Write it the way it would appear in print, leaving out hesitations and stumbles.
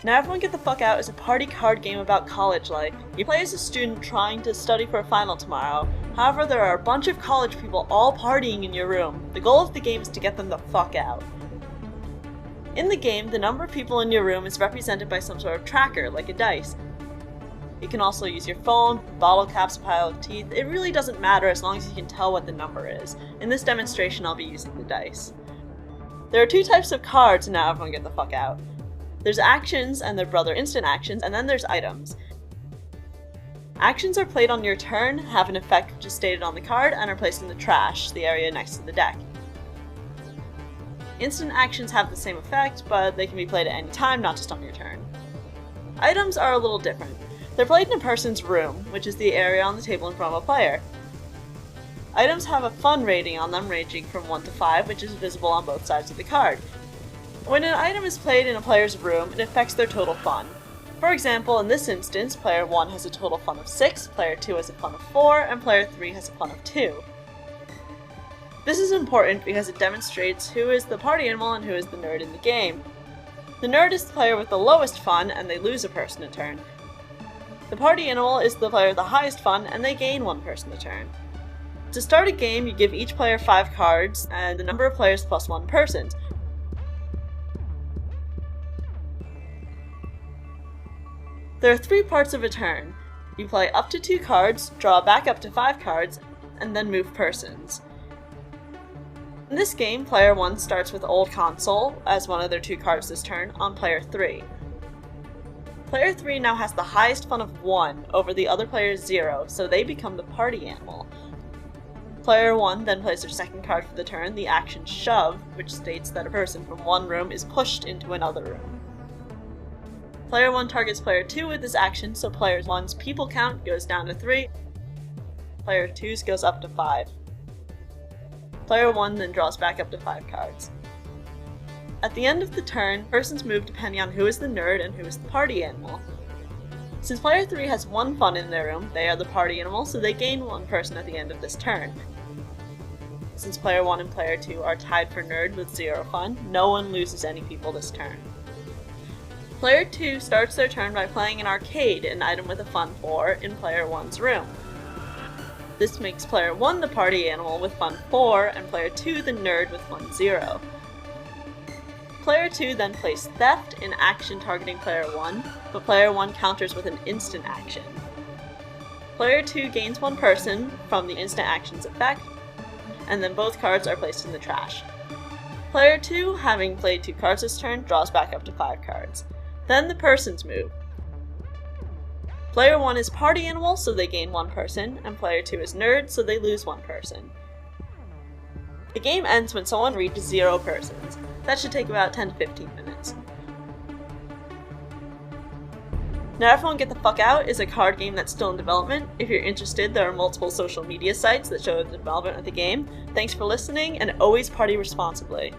Now Everyone Get the Fuck Out is a party card game about college life. You play as a student trying to study for a final tomorrow. However, there are a bunch of college people all partying in your room. The goal of the game is to get them the fuck out. In the game, the number of people in your room is represented by some sort of tracker, like a dice. You can also use your phone, bottle caps, a pile of teeth. It really doesn't matter as long as you can tell what the number is. In this demonstration, I'll be using the dice. There are two types of cards in Now Everyone Get the Fuck Out. There's actions and their brother instant actions, and then there's items. Actions are played on your turn, have an effect which is stated on the card, and are placed in the trash, the area next to the deck. Instant actions have the same effect, but they can be played at any time, not just on your turn. Items are a little different. They're played in a person's room, which is the area on the table in front of a player. Items have a fun rating on them ranging from 1 to 5, which is visible on both sides of the card. When an item is played in a player's room, it affects their total fun. For example, in this instance, player 1 has a total fun of 6, player 2 has a fun of 4, and player 3 has a fun of 2. This is important because it demonstrates who is the party animal and who is the nerd in the game. The nerd is the player with the lowest fun, and they lose a person a turn. The party animal is the player with the highest fun, and they gain one person a turn. To start a game, you give each player 5 cards, and the number of players plus 1 person. There are 3 parts of a turn. You play up to 2 cards, draw back up to 5 cards, and then move persons. In this game, player 1 starts with Old Console as one of their 2 cards this turn on player 3. Player 3 now has the highest fun of 1 over the other player's 0, so they become the party animal. Player 1 then plays their second card for the turn, the action Shove, which states that a person from one room is pushed into another room. Player 1 targets player 2 with this action, so player 1's people count goes down to 3, player 2's goes up to 5. Player 1 then draws back up to 5 cards. At the end of the turn, persons move depending on who is the nerd and who is the party animal. Since player 3 has 1 fun in their room, they are the party animal, so they gain 1 person at the end of this turn. Since player 1 and player 2 are tied for nerd with 0 fun, no one loses any people this turn. Player 2 starts their turn by playing an arcade, an item with a fun 4, in player 1's room. This makes player 1 the party animal with fun 4, and player 2 the nerd with fun 0. Player 2 then plays Theft, an action targeting player 1, but player 1 counters with an instant action. Player 2 gains 1 person from the instant action's effect, and then both cards are placed in the trash. Player 2, having played 2 cards this turn, draws back up to 5 cards. Then the persons move. Player 1 is party animal, so they gain 1 person, and player 2 is nerd, so they lose 1 person. The game ends when someone reaches 0 persons. That should take about 10 to 15 minutes. Now Everyone Get the Fuck Out is a card game that's still in development. If you're interested, there are multiple social media sites that show the development of the game. Thanks for listening, and always party responsibly.